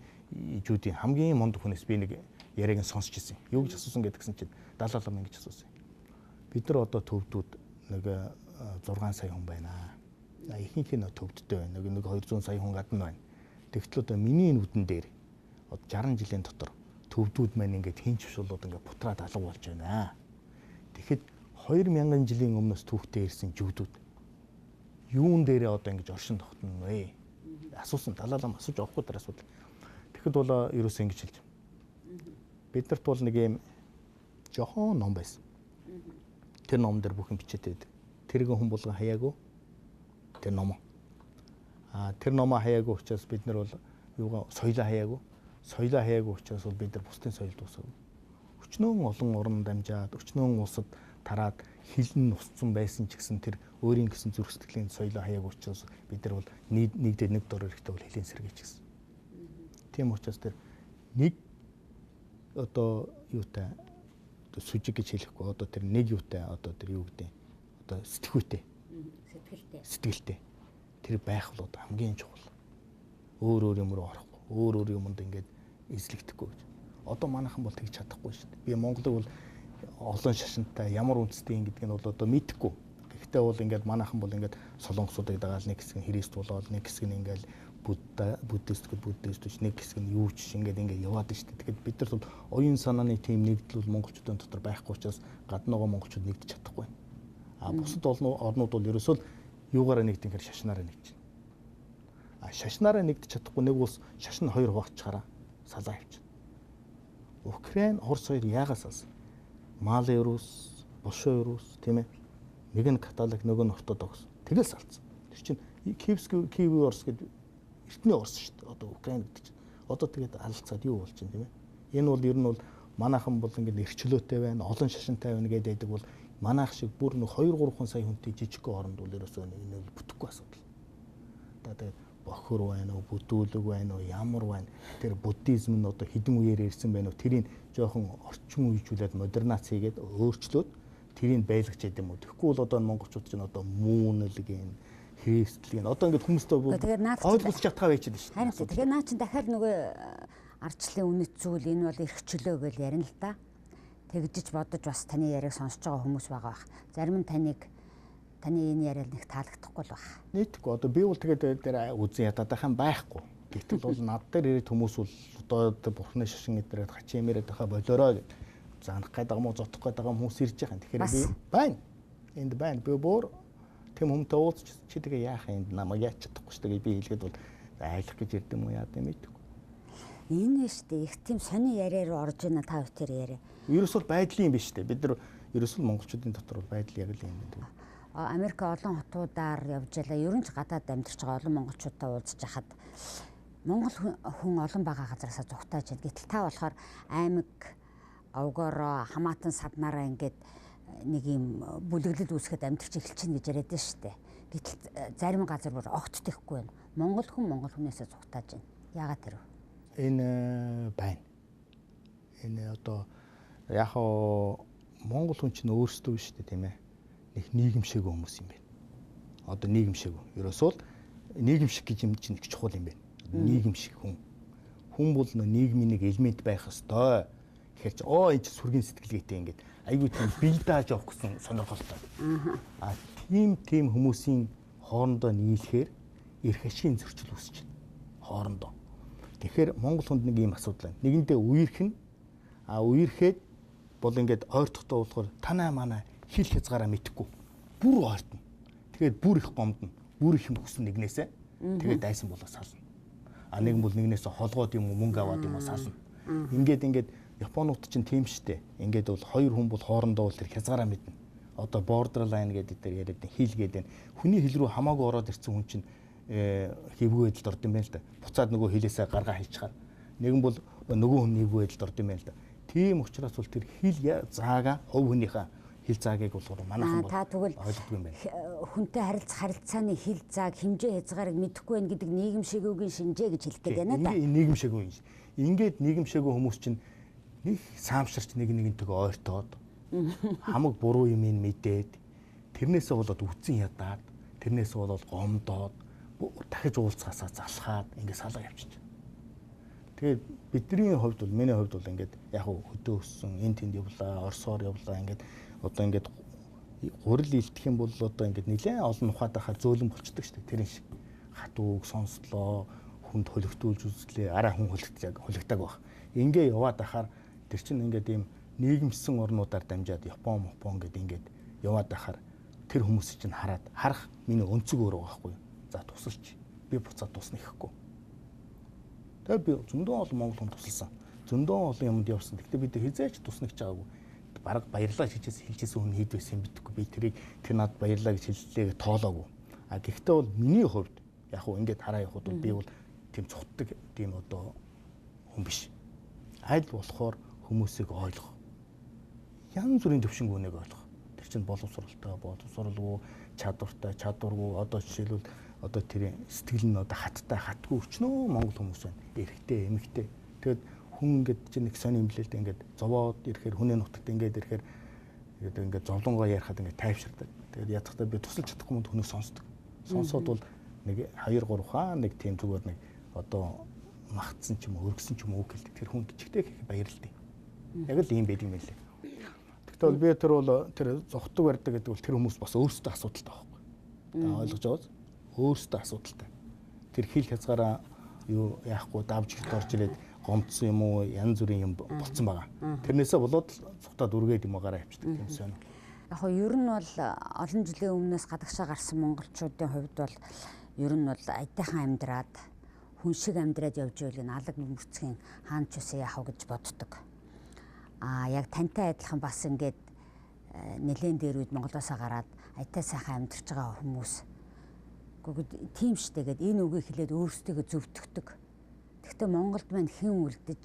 жүүдийн хамгийн мундаг хүнээс би нэг яриаг нь сонсч ирсэн. Юу гэж асуусан гэдгсэн чинь Далай лам ингэж асуусан. Бид нар одоо төвдүүд нэг 6 сая хүн байна. Ихэнх нь төвдтэй байна. Нэг 200 сая хүн гадна байна. Тэгтэл одоо миний нүдэн дээр 60 жилийн дотор төвдүүд маань ингээд хинч бишүүлүүд ингээд бутраад алга болж байна. Тэгэхэд 2000 жилийн өмнөөс түүхтэй ирсэн жүүдүүд юун дээрээ одоо ингэж оршин тогтно вэ? Асуусан Далай лам асууж авахгүй дараа асуудал. Тэгэхэд бол ерөөсөө ингэж хэлж. Биднэрт бол нэг юм жохон ном байсан. Тэр ном дээр бүх юм бичээтэй байдаг. Тэрэг хүн болгон хаяагүй. Тэр ном. Тэр номоо хаяагүй учраас бид нар бол юугаа соёлоо хаяагүй. Соёлоо хаяагүй учраас бол бид нар бусдын соёлд усаагүй. Өчнөөн олон орнд дамжаад, өчнөөн улсад тараад хилэн нусцсан байсан ч гэсэн тэр өөрийн гэсэн зүрх сэтгэлийн соёлоо хаяагүй учраас бид нар бол нэгдээд нэг дор эрэхтэй бол хилийн сэргийч гэсэн. Тийм учраас тэр нэг одоо юутай сүжиг гэж хэлэхгүй одоо тэр нэг юутай одоо тэр юу гэдэг одоо сэтгүүтэй. Сэтгэлтэй. Тэр байх бол одоо хамгийн чухал. Өөр юм руу орохгүй. Өөр юмд ингээд эзлэгдэхгүй гэж. Одоо манайхан бол тэгж чадахгүй шүү дээ. Би Монголыг бол олон шашинтай ямар үндэстэй юм гэдгийг нь бол одоо мэдэхгүй. Гэхдээ бол ингээд манайхан бол ингээд солонгосуудыг дагаал нэг хэсэг нь христ болоод нэг хэсэг нь ингээд буддист нэг хэсэг нь юу ч ингээд яваад шүү дээ. Тэгэхээр бид нар бол оюун санааны тийм нэгдэл бол монголчуудын дотор байхгүй учраас гаднаагаа монголчууд нэгдэж чадахгүй. Бусад орнууд бол ерөөсөө юугаараа нэгдэх хэрэг шашнаараа нэгдэж байна. Шашнаараа нэгдэж чадахгүй нэг улс шашин хоёр хуваачаараа салаа явчихна. Украин, Орос хоёр яагаас салсан? Мали Рус, Бошо Рус тийм ээ. Нэг нь католик, нөгөө нь ортодокс. Тэгэл салцсан. Тэр чинь Киев Орос гэдэг эртний Орос шүү дээ. Одоо Украин гэдэг чинь. Одоо тэгээд алалцаад юу болж байна тийм ээ. Энэ бол ер нь бол манайхан бол ингээд эрхчлөөтэй байна, олон шашинтай байна гэдэг бол манайх шиг бүр 2-3 сая хүнтэй жижиг оронд бол ерөөсөө энэ бүтэхгүй асуудал. Тэгээд бохор байна уу, бүдүүлэг байна уу, ямар байна. Тэр буддизм нь одоо хэдэн үеэр ирсэн байна уу? Тэрийг жоохон орчин үеижүүлээд модернац хийгээд өөрчлөөд тэрийг байлгаж яд юм уу? Тэгэхгүй бол одоо монголчууд ч одоо муунэл гин, христлэг одоо ингээд хүмүүстэй ойлгож чадхаа байчихэд шүү дээ. Харин тэгэхээр наа чин дахиад нөгөө ардчлалын үнэт зүйл энэ бол эрхчлөө гэж ярина л да. Тэгжиж бодож бас таны яриаг сонсож байгаа хүмүүс байгаа бах. Зарим нь таны энэ яриад нэг таалагдахгүй л баг. Нийтгүй одоо би бол тэгээд дээр үзэн ядаад байхan байхгүй. Гэтэл бол над дээр ирээд хүмүүс бол одоо бурхны шашин эднэрээд хачин юмэрээд байхаа болоорой гэд занах гэдэг юм уу зотох гэдэг юм хүмүүс ирж байгаа. Тэгэхээр би байна. Энд байна. Би бүр тэм хүмүүст уулзч чи тэгээ яах юм намайг яач чадахгүй шүү дээ би хэлгээд бол айлах гэж ирдэм үү яа гэм мэдэхгүй. Энэ шүү дээ их тийм сони яриа руу орж ийн та хоёр яриа. Ерөөсөө байдлын юм биш үү? Бид нар ерөөсөө монголчуудын дотор байдал яг л юм байдаг. Америк олон хотуудаар явж ялаа. Ер нь ч гадаад амьдарч байгаа олон монголчуудтай уулзж хахад монгол хүн олон байгаа газараасаа зүгтааж байна. Гэтэл та болохоор аймаг овгороо хамаатан саднараа ингээд нэг юм бүлэглэл үүсгэхэд амьдарч эхэлж чинь гэж яриад шүү дээ. Гэтэл зарим газар бүр огт тэхгүй байна. Монгол хүнээсээ зүгтааж байна. Яагаад тэр вэ? Энэ байна. Энэ одоо яг монгол хүн чинь өөрсдөө шүү дээ тийм ээ. Нэг нийгэмшээг хүмүүс юм байна. Одоо нийгэмшээг. Ерөөсөө л нийгэмшиг гэж юм чинь их чухал юм байна. Нийгэмшиг хүн. Хүн бол нийгмийн нэг элемент байх ёстой. Тэгэхээр чи энэ ч сүргийн сэтгэлгээтэй ингээд айгүй тийм бэлдааж явах гэсэн сонирхолтой. Тийм хүмүүсийн хоорондоо нийлэхээр эрх ашигын зөрчил үүсэж байна. Хоорондоо. Тэгэхээр монгол хүнд нэг ийм асуудал байна. Нэгэндээ үерхэн үерхэд бол ингээд ойртохтой болохоор танаа манаа хил хязгаараа мэдхгүй. Бүр ойртно. Тэгээд бүр их гомдно. Бүр их юм хүснэ нэгнээсээ. Тэгээд дайсан болоо сална. Нэг бол нэгнээсээ холгоод юм уу мөнгө аваад юм уу сална. Ингээд Японууд чинь тийм штэ. Ингээд бол хоёр хүн бол хоорондоо бол тэр хязгаараа мэднэ. Одоо borderline гэдэг дээр яриад хил гэдэг. Хүний хил рүү хамаагүй ороод ирсэн хүн чинь хэвгүй байдалд орд юм байна л да. Буцаад нөгөө хилээсээ гаргаа хийчихаар. Нэгэн бол нөгөө хүн хэвгүй байдалд орд юм байна л да. Тийм учраас бол тэр хил заага хувь хүнийхээ хил заагийг болохоор манайхан бол ойлгодгүй юм байна. Хүнтэй харилцааны хил зааг хэмжээ хязгаарыг мэдэхгүй байх гэдэг нийгэмшээгийн шинжээ гэж хэлэх гээд байна да. Нийгэмшээгүй юм. Ингээд нийгэмшээгүй хүмүүс чинь нэг саамширч нэгнтэйгээ ойртоод хамаг буруу юм мэдээд тэрнээсээ болоод үтсэн ядаад тэрнээсээ болоод гомдоод дахиж уулзахаасаа залхаад ингээд салга явчихж. Тэгээд бидний хувьд бол миний хувьд бол ингээд яг хөдөө өссөн энэ тэнд явлаа, Оросоор явлаа ингээд одоо ингээд гурил илтгэх юм бол одоо ингээд нэлээд олон ухаад байхаар зөөлөн болчдөг шүү дээ. Тэрэн шиг хат үг сонслоо, хүнд хөлөгтүүлж үзлээ, араа хүн хөлөгтэйг баг. Ингээ яваад байхаар тэр чинь ингээд ийм нийгэмсэн орнуудаар дамжаад Япон гэдэг ингээд яваад байхаар тэр хүмүүс чинь харах миний өнцөг өөр байгаа байхгүй юу? За тусалч би буцаад тусна гэхгүй. Тэгээд би зөндөө олон монгол хүн тусалсан. Зөндөө олон юмд явсан. Гэхдээ бид хизээч тусна гэж байгаагүй. Бараг баярлаа хэлжсэн хүн хэд байсан юм битгүй. Би тэр надад баярлаа гэж хэллээ тоолоогүй. Гэхдээ бол миний хувьд Яг уу ингээд хараа явахад бол би бол тийм цухтдаг тийм одоо хүн биш. Аль болохоор хүмүүсийг ойлгох. Янз бүрийн төвшинг үнэг ойлгох. Тэр чинь боловсралгүй, чадваргүй одоо жишээлбэл одоо тэр сэтгэл нь одоо хаттай хатгүй өчнөө монгол хүмүүс байна. Эрэгтэй, эмэгтэй. Тэгэд хүн ингээд чинь нэг сонь юм лээ л дээ ингээд зовоод ирэхээр хүнээ нутагт ингээд ирэхээр ингээд зовлонгоо ярихад ингээд тайвширдаг. Тэгээд ядахтаа би тусалж чадахгүй юм хүнийг сонсдог. Сонсоод бол нэг 2 3 хаа нэг тийм зүгээр нэг одоо магтсан ч юм уу өргөсөн ч юм уу гэлдэг. Тэр хүнд чигтэй их баярлалтай. Яг л ийм байдаг юм лээ. Тэгтээ бол би тэр зогтдог барьдаг гэдэг бол тэр хүмүүс бас өөрсдөө асуудалтай байхгүй. Та ойлгож байгааз өөрсдөө асуудалтай. Тэр хил хязгаараа юу яахгүй давж ихт орж ирээд гомдсон юм уу янз бүрийн юм болцсон байгаа. Тэрнээсээ болоод цухтаад үргээд юм агараа явчихдаг юм сонио. Яг нь ер нь бол олон жилийн өмнөөс гадагшаа гарсан монголчуудын хувьд бол ер нь бол аятайхан амьдраад хүн шиг амьдраад явж байвал энэ алаг мөрцгийн хаан ч үсэ яах вэ гэж боддог. Яг тантай адилхан бас ингээд нэлээд дээр үед Монголоос гараад аятай сайхан амьдарч байгаа хүмүүс. Гэхдээ тийм штэ гэд энэ үгийг хэлээд өөрсдөө зөвтгдөг. Гэхдээ Монголд маань хэн үлдэж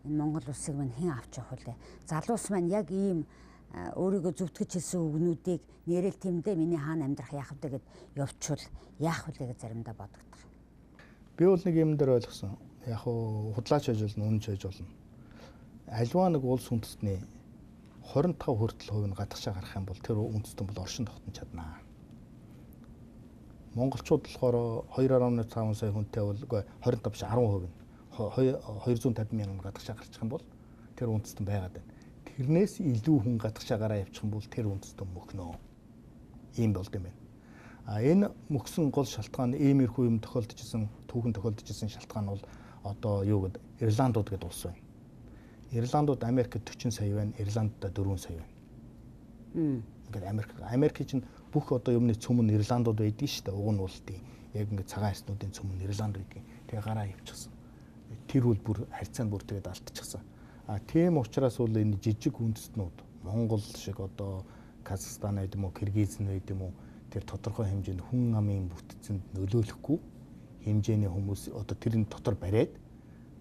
энэ Монгол улсыг маань хэн авч явах вэ? Залуус маань яг ийм өөрийгөө зөвтгөж хэлсэн үгнүүдийг нэрэл тэмдээ миний хаана амьдрах яах вэ гэд явуучвал яах вэ гэж заримдаа бодогдох. Би бол нэг юм дээр ойлгосон. Яг уу худлаач хийж болно, үнэн хийж болно. Альва нэг улс үндэстний 25% хүртэл нь гадагшаа гарах юм бол тэр үндэстэн бол оршин тогтнож чаднаа. Монголчууд болохоор 2.5 сая хүнтэй бол 25 биш 10% нь 250 мянган гадагшаа гарчих юм бол тэр үндэстэн байгаад байна. Тэрнээс илүү хүн гадагшаа гараа явчих юм бол тэр үндэстэн мөхнөө. Ийм болд юм байна. Энэ мөхсөн гол шалтгаан иймэрхүү юм тохиолдожсэн, түүхэн тохиолдожсэн шалтгаан бол одоо юу гэдэг Ирландууд гэдэг улс байна. Ирландууд Америкт 40 сая байна, Ирландда 4 сая байна. Ингээд Америк чинь бүх одоо юмны цөм нь Ирландууд байдаг шүү дээ. Уг нь бол тийм яг ингээд цагаан арснуудын цөм нь Ирланд байдаг. Тэгээ гараа явчихсан. Тэр бол бүр харьцаанд бүр тэгээд алдчихсан. Тийм учраас бол энэ жижиг үндэстнүүд Монгол шиг одоо Казахстан гэдэг юм уу, Киргизэн гэдэг юм уу тэр тодорхой хэмжээнд хүн амын бүтцэнд нөлөөлөхгүй хэмжээний хүмүүс одоо тэрний дотор бариад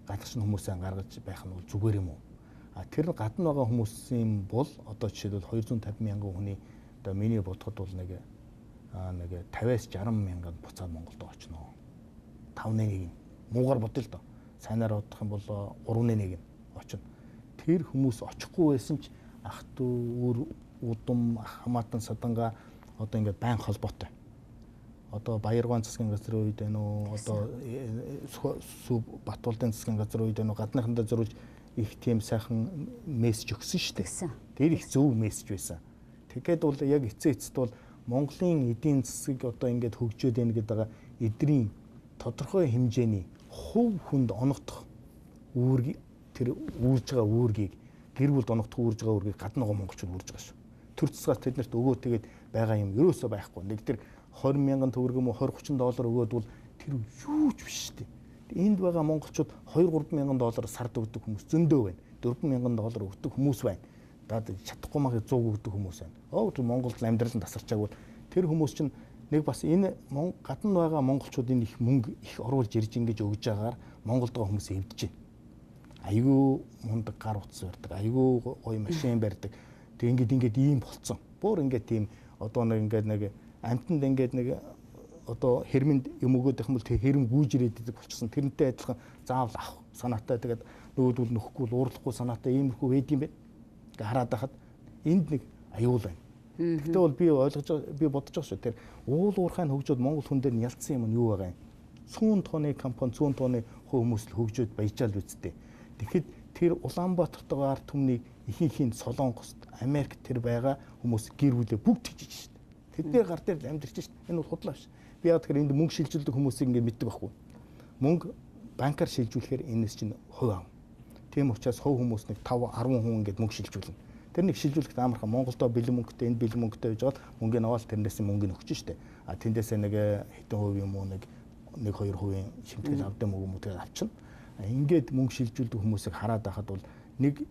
гадагшин хүмүүсээ гаргаж байх нь бол зүгээр юм уу? Тэр гадна байгаа хүмүүсийн бол одоо жишээлбэл 250 мянган хүний одоо миний бодоход бол нэг 50-аас 60 мянган буцаад Монголд очно. 5-1 муугар бодъё л доо. Сайнаар бодох юм бол 3-1 очно. Тэр хүмүүс очихгүй байсан ч ах トゥ удам хамаатан саданга одоо ингээд байн холбоотой. Одоо Баяргаан засгийн газрын үед байна уу? Одоо Сүв Батболдын засгийн газрын үед байна уу? Гадныхандаа зөрүүлж их тийм сайхан мессеж өгсөн шүү дээ. Тэр их зөв мессеж байсан. Тэгээд бол яг эцэст бол Монголын эдийн засгийг одоо ингээд хөгжөөд байна гэдэг байгаа эдрийн тодорхой хэмжээний хувь хүнд оногдох үүрэг тэр үүрж байгаа үүргийг гэр бүлд оногдох үүрж байгаа үүргийг гадна байгаа монголчууд үүрж байгаа шүү. Төр засгаас тэднэрт өгөө тэгээд байгаа юм ерөөсөө байхгүй. Нэг тэр 20 мянган төгрөг юм уу 20-30 доллар өгөөд бол тэр юу ч биш шүү дээ. Энд байгаа монголчууд 2-3 мянган доллар сард өгдөг хүмүүс зөндөө байна. 4 мянган доллар өгдөг хүмүүс байна. Даад чадахгүй махыг 100 өгдөг хүмүүс байна. Тэр Монголд амьдрал нь тасарчаагүй тэр хүмүүс чинь нэг бас энэ гадна байгаа монголчуудын их мөнгө их оруулж ирж ингэж өгж байгаагаар Монголд байгаа хүмүүс эвдэж байна. Айгүй мундаг гар утас барьдаг, айгүй гоё машин барьдаг. Тэг ингээд ийм болцсон. Бүр ингээд тийм одоо нэг амтнд ингээд нэг одоо хэрмэнд юм өгөөд их юм бол тэг хэрэм гүйж ирээд идэг болчихсон. Тэрнтэй адилхан заавал авах санаатай тэгээд нөөдөл нөхгүй уурлахгүй санаатай иймэрхүү байд юм байна. Ингээ хараад байхад энд нэг аюул байна. Гэхдээ бол би бодож байгаа шүү. Тэр уул уурхайн хөгжөөд Монгол хүн дээр нь ялцсан юм нь юу байгаа юм? 100 тонны компани 100 тонны хүмүүс л хөгжөөд баяжаал үсттэй. Тэгэхэд тэр Улаанбаатарт байгаа ард түмнийг ихэнх нь Солонгост, Америк тэр байгаа хүмүүс гэр бүлээ бүгд хийж шүү. Тэдний гар дээр амьдарч шүү. Энэ бол худлаа ш. Би яг тэр энд мөнгө шилжүүлдэг хүмүүсийг ингэ мэддэг байхгүй. Мөнгө банкар шилжүүлэхээр энэс чинь хувь ам. Тийм учраас хувь хүмүүс нэг 5-10 хүн ингэ мөнгө шилжүүлнэ. Тэр нэг шилжүүлэхэд амархан Монголдо бэлэн мөнгөтэй энд бэлэн мөнгөтэй байж байгаа мөнгөний аваад тэрнээс мөнгө өгч штэ. Тэндээсээ нэг хэдэн хувь юм уу нэг 1-2% шимтгэл авдаг мөнгө мөтөд авчихна. Ингээд мөнгө шилжүүлдэг хүмүүсийг хараад байхад бол нэг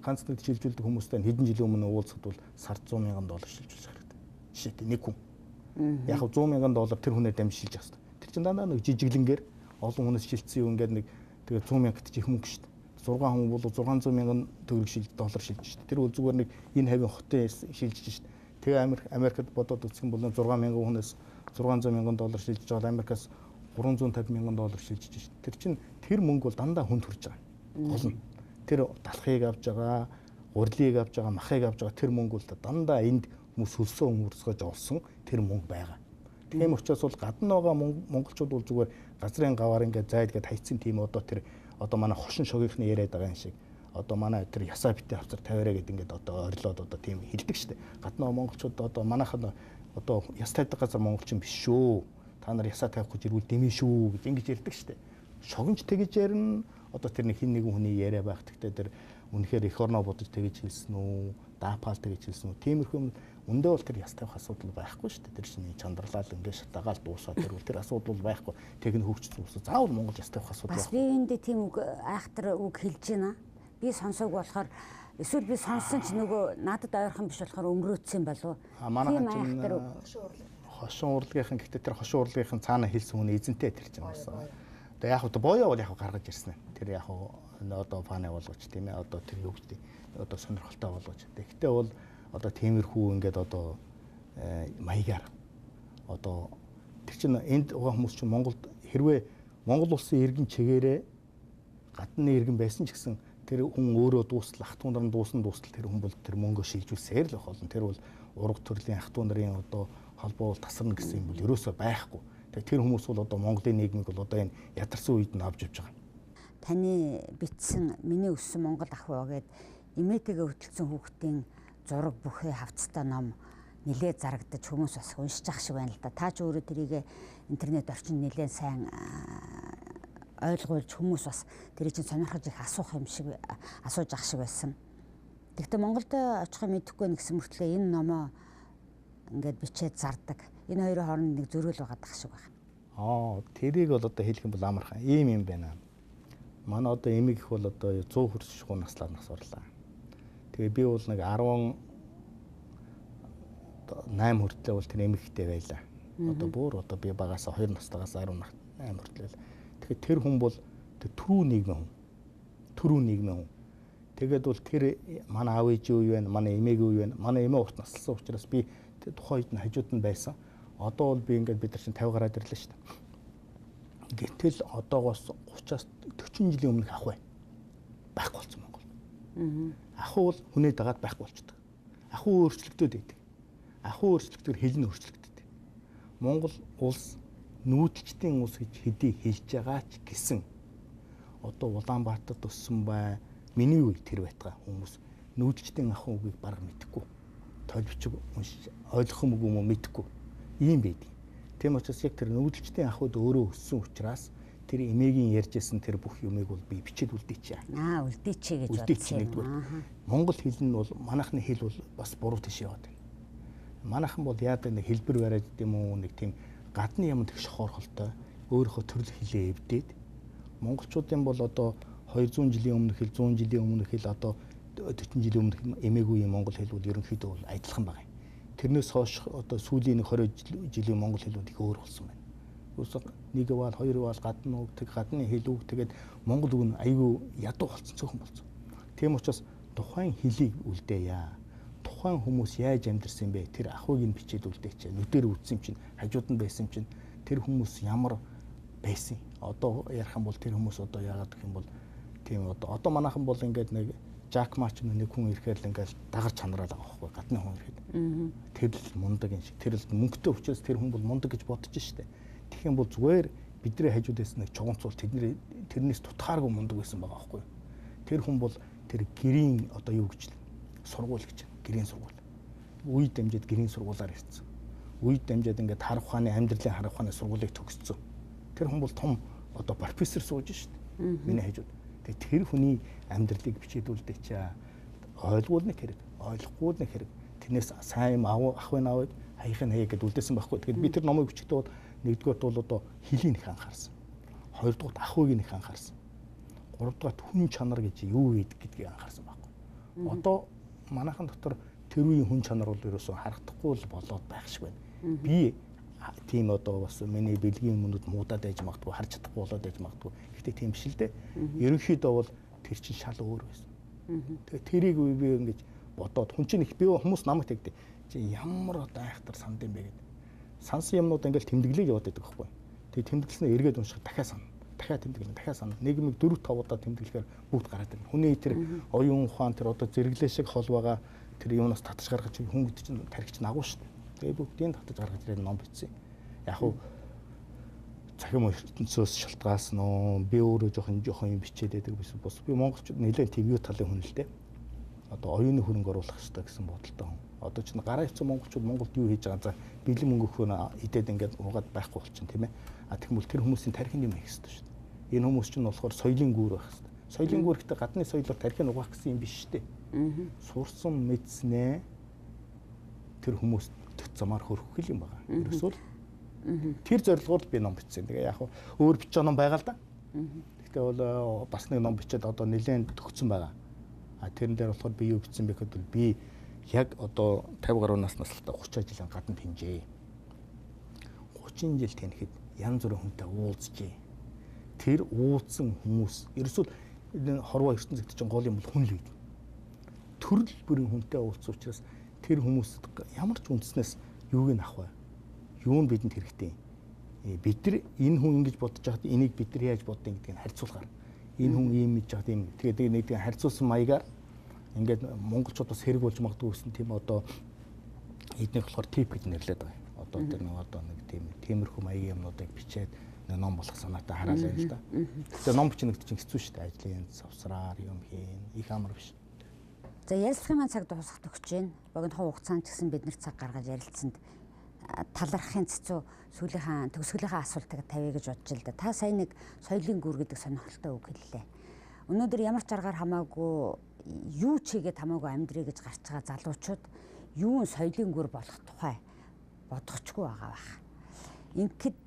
ганц нэг шилжүүлдэг хүмүүстэй хэдэн жилийн өмнө уулзахад бол сард 100 мянган доллар шилжүүлж хэрэгтэй. Жишээ нь нэг хүн. Яг 100 мянган доллар тэр хүнээ дамжиж шилжих хэрэгтэй. Тэр Тэр чинь дандаа нэг жижиглэнгээр олон хүнээс шилжсэн юм ингээд нэг тэгээ 100 мянгат ч их мөнгө шүү дээ. 6 хүн бол 600 мянган төгрөг доллар шилжиж шүү дээ. Тэр бол зүгээр нэг энэ хавийн хотын шилжиж шүү дээ. Тэгээ Америкт бодоод үзэх юм бол 6 мянган хүнээс 600 мянган доллар шилжиж байгаа Америкаас 350 мянган доллар шилжиж шүү дээ. Тэр чинь тэр мөнгө бол дандаа хүнд хүрж байгаа. Олон. Тэр талхыг авж байгаа, урилыг авж байгаа, махыг авж байгаа тэр мөнгө бол дандаа энд хүмүүс хөлсөө өмөрсгөж олсон тэр мөнгө байгаа. Тийм учраас бол гадна байгаа монголчууд бол зүгээр газрын гаваар ингээд зайд гээд хайцсан тийм одоо манай хошин шогийнхны яриад байгаа юм шиг одоо манай тэр ясаа битээ хавцар тавиараа гэдэг ингээд одоо орилоод одоо тийм хэлдэг штэ. Гадна монголчууд одоо манайхан одоо яс тавьдаг газар монголчин биш шүү. Та нар ясаа тавих гэж ирвэл дэмий шүү гэж ингэж ярьдаг штэ. Шогинч тэгэж ярина. Одоо тэр нэг хин нэгэн хүний яриа байх. Гэхдээ тэр үнэхээр эх орноо бодож тэгэж хэлсэн үү? Даапаал тэгэж хэлсэн үү? Тиймэрхүү юм үндэ бол тэр яс тавих асуудал байхгүй шүү дээ. Тэр чинь чандралал ингээд шатаагаал дуусаад тэр асуудал байхгүй. Техник хөгжиж дуусаа. Заавал Монгол яс тавих асуудал байна. Бас би энд тийм үг айхтар үг хэлж байна. Би сонсоог болохоор эсвэл би сонссон ч нөгөө надад ойрхон биш болохоор өнгөрөөцсөн болов. Тийм айхтар хошин урлагийнхан гэхдээ тэр хошин урлагийнхан цаана хэлсэн хүн эзэнтэй тэр чинь байсан. Тэгээ яг одоо боёо бол яг гаргаж ирсэн. Тэр яг одоо фаны болгож тийм ээ одоо тэр юу гэдэг одоо сонирхолтой болгож. Тэгэхдээ бол одоо тиймэрхүү ингээд одоо маягаар одоо тэр чинь энд байгаа хүмүүс чинь Монголд хэрвээ Монгол улсын иргэн чигээрээ гадны иргэн байсан ч гэсэн тэр хүн өөрөө дуустал ах トゥ нарын дуусна тэр хүн бол тэр мөнгөө шилжүүлсээр л байх болно. Тэр бол ураг төрлийн ах トゥ нарын одоо холбоо бол тасарна гэсэн юм бол ерөөсөө байхгүй. Тэгээ тэр хүмүүс бол одоо Монголын нийгмийг бол одоо энэ ядарсан үед нь авч явж байгаа. Таны бичсэн миний өссөн Монгол ах уу гэд эмээтэйгээ хөтөлсөн хүүхдийн зураг бүхий хавцтай ном нэлээд зарагдаж хүмүүс бас уншиж ах шиг байна л да. Та ч өөрөө тэрийг интернет орчин нэлээд сайн ойлгуулж хүмүүс бас тэрийг чинь сонирхож их асуух юм шиг асууж ах шиг байсан. Гэхдээ Монголд очихыг мэдэхгүй нэгсэн мөртлөө энэ номоо ингээд бичээд зардаг. Энэ хоёрын хооронд нэг зөрүүл байгаад ах шиг байна. Тэрийг бол одоо хэлэх юм бол амархан ийм юм байна. Манай одоо эмэг их бол одоо 100 хүрсэхгүй наслаар насварлаа. Тэгээ би бол нэг 18 хүртлээ бол тэр эмэгтэй байлаа. Одоо бүр одоо би багасаа 2 настайгаас 18 хүртлээ. Тэгэхээр тэр хүн бол тэр түрүү нийгмийн хүн. Тэгээд бол тэр манай аав ээж юу вэ? Манай эмээг юу вэ? Манай эмээ урт наслсан учраас би тэр тухайд нь хажууд нь байсан. Одоо бол би ингээд бид нар чинь 50 гараад ирлээ шүү дээ. Гэтэл одоогоос 30-аас 40 жилийн өмнөх ах байхгүй болсон Монгол. Ахуу бол хүнээ дагаад байхгүй болчихдог. Ахуу өөрчлөгдөд байдаг. Ахуу өөрчлөгдөөр хэл нь өөрчлөгддөг. Монгол улс нүүдэлчдийн улс гэж хэдий хэлж байгаа ч гэсэн одоо Улаанбаатарт өссөн бай. Миний үе тэр байтгаа хүмүүс нүүдэлчдийн ахын үгийг бараг мэдэхгүй. Толбочиг уншиж ойлгох юм уу мэдэхгүй. Ийм байдаг. Тийм учраас яг тэр нүүдэлчдийн ахуйд өөрөө өссөн учраас тэр эмээгийн ярьжсэн тэр бүх юмыг бол би бичээд үлдээчихье. Үлдээчихье гэж бодсон. Монгол хэл нь бол манайхны хэл бол бас буруу тийш яваад байна. Манайхан бол яадаг нэг хэлбэр бариад гэдэм үү нэг тийм гадны юм тэгш хоорхолтой өөрийнхөө төрөл хэлээ эвдээд монголчуудын бол одоо 200 жилийн өмнөх хэл 100 жилийн өмнөх хэл одоо 40 жилийн өмнөх эмээгүй монгол хэл бол ерөнхийдөө бол адилхан байна. Тэрнээс хойш одоо сүүлийн 20 жилийн монгол хэлүүд их өөр болсон байна. Үгүй нэг бал хоёр бал гадна үг тэг гадны хэл үг тэгээд монгол үг нь айгүй ядуу болсон цөөхөн болсон. Тийм учраас тухайн хэлийг үлдээе. Тухайн хүмүүс яаж амьдэрсэн бэ? Тэр ахуйг нь бичээд үлдээч. Нүдээр үтсэн чинь хажууд нь байсан чинь тэр хүмүүс ямар байсан. Одоо ярих юм бол тэр хүмүүс одоо яагаад гэх юм бол тийм одоо манайхан бол ингээд нэг Жак Мач нэг хүн ирэхээр л ингээд дагар чанараад байгаа байхгүй гадны хүн ирэхэд. Тэр л мундаг юм шиг. Тэр л мөнгөтэй учраас тэр хүн бол мундаг гэж бодож штэ. Тэгэх юм бол зүгээр бидний хажуудаас нэг чугунцуул тэрнээс тутахааргүй мундаг байсан байгаа байхгүй. Тэр хүн бол тэр гэрийн одоо юу гэж сургууль гэж гэрийн сургууль. Үед дамжаад гэрийн сургуулаар ирсэн. Үед дамжаад ингээд харах ухааны амьдралын харах ухааны сургуулийг төгссөн. Тэр хүн бол том одоо профессор сууж штэ. Миний хажууд. Тэр хүний амьдралыг бичээд үлдээч. Ойлгуулна хэрэг, ойлгохгүй нэг хэрэг. Тэрнээс сайн ах вэ аавыг хаях нь хаяа гэдээ үлдээсэн байхгүй. Тэгэхээр би тэр номыг бичихдээ бол нэгдүгээрт бол одоо хэлийн их анхаарсан. Хоёрдугаарт ахуйг их анхаарсан. Гуравдугаарт хүн чанар гэж юу гэдгийг анхаарсан байхгүй. Одоо манайхан дотор тэр үеийн хүн чанар бол ерөөсөө харагдахгүй л болоод байх шиг байна. Би тийм одоо бас миний бэлгийн юмнууд муудаад байж магадгүй, харж чадахгүй болоод байж магадгүй. Гэхдээ тийм биш л дээ. Ерөнхийдөө бол тэр чинь шал өөр байсан. Тэгээ тэрийг би ингэж бодоод хүн чинь их би хүмүүс намайг тэгдэг. Чи ямар одоо айхтар санд юм бэ гэдэг. Сансан юмнууд ингээл тэмдэглэж яваад байдаг байхгүй. Тэгээ тэмдэглэснээр эргээд унших дахиад сана. Дахиад тэмдэглэн, дахиад сана. Нийгмийг 4-5 удаа тэмдэглэхээр бүгд гараад ирнэ. Хүний тэр оюун ухаан тэр одоо зэрэглээ шиг хол байгаа тэр юунаас татаж гаргаж хүн гэдэг чинь тархич нагуу шүү дээ. Тэгээ бүгдийг татаж гаргаж ирээд ном бичсэн. Яг уу цахим ертөнцөөс шалтгаалсан уу? Би өөрөө жоохон юм бичээд байдаг байсан. Бос би монголчууд нэлээд тийм юу талын хүн л дээ. Одоо оюуны хөрөнгө оруулах хэрэгтэй гэсэн бодолтой хүн. Одоо ч гараа ивцэн монголчууд Монголд юу хийж байгаа за бэлэн мөнгө өгөхөөр идээд ингээд угаад байхгүй болчихно тийм ээ. А тэгмэл тэр хүмүүсийн тархины юм хийх хэрэгтэй шүү дээ. Энэ хүмүүс чинь болохоор соёлын гүүр байх хэрэгтэй. Соёлын гүүр гэхдээ гадны соёлоор тархиныг угаах гэсэн юм биш шүү дээ. Сурсан мэдснээ тэр хүмүүст төт замаар хөрөх юм байна. Ерөөсөө тэр зорилгоор би ном бичсэн. Тэгээ яг өөр бичих ном байгаа л да. Гэхдээ бол бас нэг ном бичээд одоо нэлээд төгссөн байгаа. А тэрэн дээр болохоор би юу бичсэн бэ гэхэд би яг одоо 50 гаруй наснаас л 30 жилийн гадна тэнжээ. 30 жил тэнхэд янз бүрийн хүнтэй уулзжээ. Тэр уулзсан хүмүүс ерөөсөө хорвоо ертөнцид чинь гол юм бол хүн л үү. Төрөл бүрийн хүнтэй уулзсан учраас тэр хүмүүс ямар ч үндснээс юуг нь авах вэ? Юу нь бидэнд хэрэгтэй? Бид нар энэ хүн ингэж бодож байхад энийг бид нар яаж боддгийг гэдгийг харьцуулахаар энэ хүн ийм мэдж байхад ийм тэгээд нэг харьцуулсан маягаар ингээд монголчуудаас хэрэг болж магадгүй гэсэн тийм одоо эднийх болохоор тип гэж нэрлэдэг байгаа. Одоо тэр нэг одоо нэг тийм тиймэрхүү маягийн юмнуудыг бичээд нэг ном болох санаатай хараалаа л да. Тэгээд ном бичнэ гэдэг чинь хэцүү шүү дээ. Ажлын завсраар юм хийн их амар биш. За ярилцлагын цаг дуусах төгсөж байна. Богино хугацаанд ч гэсэн бид нэр цаг гаргаж ярилцсанд талархахын цэцүү төгсгөлийнхаа асуултыг тавья гэж бодож л да. Та сая нэг соёлын гүр гэдэг сонирхолтой үг хэллээ. Өнөөдөр ямар ч аргаар хамаагүй юу ч хийгээд хамаагүй амьдрий гэж гарч байгаа залуучууд юу соёлын гүр болох тухай бодохчгүй байгаа байх. Ингээд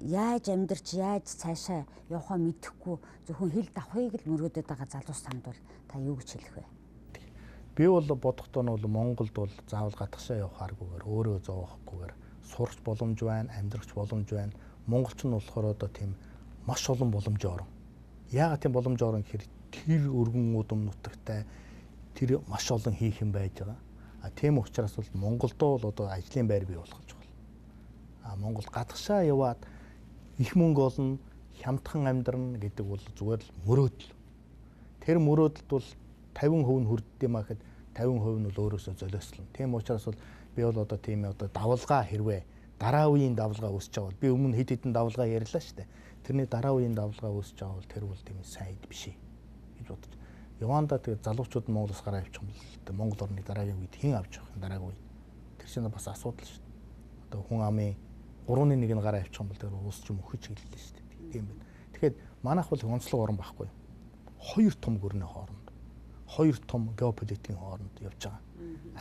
яаж амьдарч яаж цаашаа явахаа мэдэхгүй зөвхөн хил давхыг л мөрөөдөд байгаа залуус танд бол та юу гэж хэлэх вэ? Би бол бодохдоо нь бол Монголд бол заавал гадагшаа явахааргүйгээр өөрөө зовоохгүйгээр сурч боломж байна, амьдрахч боломж байна. Монголч нь болохоор одоо тийм маш олон боломж орон. Яагаад тийм боломж орон гэхээр тэр өргөн удам нутагтай тэр маш олон хийх юм байж байгаа. А тийм учраас бол Монголдоо бол одоо ажлын байр бий болгож байна. А Монгол гадагшаа яваад их мөнгө олно, хямдхан амьдрна гэдэг бол зүгээр л мөрөөдөл. Тэр мөрөөдөлд бол 50% нь хүрддэг юм ахэд 50% нь бол өөрөөсөө золиослно. Тийм учраас бол би бол одоо тийм одоо давлгаа хэрвээ дараа үеийн давлгаа үүсэж байгаа бол би өмнө хэд хэдэн давлгаа ярьлаа шүү дээ. Тэрний дараа үеийн давлгаа үүсэж байгаа бол тэр бол тийм сайн хэд биш гэж бодож. Яванда тэгээ залуучууд нь Монголоос гараа авчих юм бол Монгол орны дараагийн үед хэн авч явах юм дараагийн үед. Тэр чинь бас асуудал шүү дээ. Одоо хүн амын 3-ны 1 нь гараа авчих юм бол тэр уус ч юм өхөж хэллээ шүү дээ. Тийм байна. Тэгэхээр манайх бол онцлог орн байхгүй. Хоёр том гүрний хооронд хоёр том геополитикийн хооронд явж байгаа.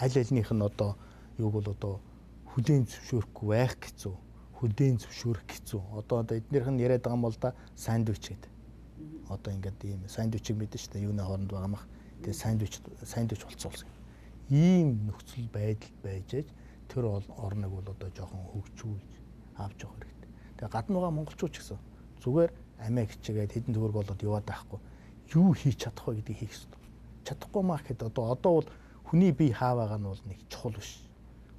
Аль альнийх нь одоо юуг бол одоо хүлээн зөвшөөрөхгүй байх хэцүү, хүлээн зөвшөөрөх хэцүү. Одоо эднийх нь яриад байгаа юм бол да сандвич гэдэг. Одоо ингээд ийм сандвичийг мэдэн шүү дээ. Юуны хооронд байгаа мах. Тэгээ сандвич болцуулсан. Ийм нөхцөл байдал байж ээж тэр орныг бол одоо жоохон хөгжүүлж авч явах хэрэгтэй. Тэгээ гадна байгаа монголчууд ч гэсэн зүгээр амиа хичээгээд хэдэн төгрөг болоод яваад байхгүй. Юу хийж чадах вэ гэдгийг хийх хэрэгтэй. Чадахгүй маа гэхэд одоо бол хүний бие хаа байгаа нь бол нэг чухал биш.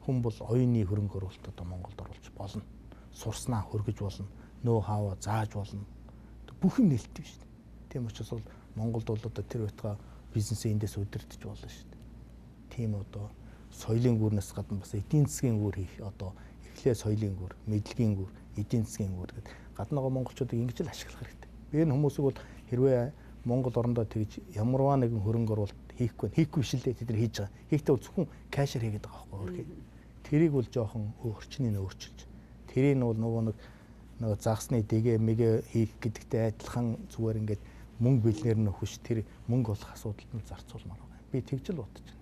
Хүн бол оюуны хөрөнгө оруулалт одоо Монголд оруулж болно. Сурснаа хөргөж болно. Нөө хааваа зааж болно. Бүх юм нээлттэй шүү дээ. Тийм учраас бол Монголд бол одоо тэр байтугай бизнесээ эндээс удирдах болно шүү дээ. Тийм одоо соёлын гүрнээс гадна бас эдийн засгийн гүр хийх одоо эхлээ соёлын гүр, мэдлэгийн гүр, эдийн засгийн гүр гэдэг гаднаа монголчуудыг ингэж л ашиглах хэрэгтэй. Би энэ хүмүүсийг бол хэрвээ Монгол орондоо тэгж ямарваа нэгэн хөрөнгө оруулалт хийхгүй биш л дээ тэд нар хийж байгаа. Хийхдээ бол зөвхөн кэшэр хийгээд байгаа байхгүй өөрөө. Тэрийг бол жоохон өөрчнийг өөрчилж. Тэрийг нь бол нөгөө загсны дэгээ мэгэ хийх гэдэгтэй адилхан зүгээр ингээд мөнгө бэлнээр нь хөш тэр мөнгө олох асуудалд нь зарцуулмаар байна. Би тэгж л бодож байна.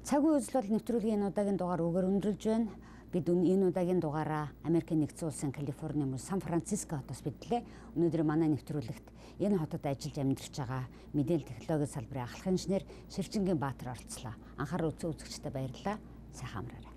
Цаг үе үзэл бол нэвтрүүлгийн энэ удаагийн дугаар өгөр өндөрлж байна. Бид энэ удаагийн дугаараа Америкийн нэгдсэн улсын Калифорни мөн Сан Франциско хотоос бидлээ. Өнөөдөр манай нэвтрүүлэгт энэ хотод ажиллаж амьдарч байгаа мэдээлэл технологийн салбарын ахлах инженер Шилжингийн Баатар оролцлоо. Анхаарал үзэгчдэд баярлалаа. Сайхан амраарай.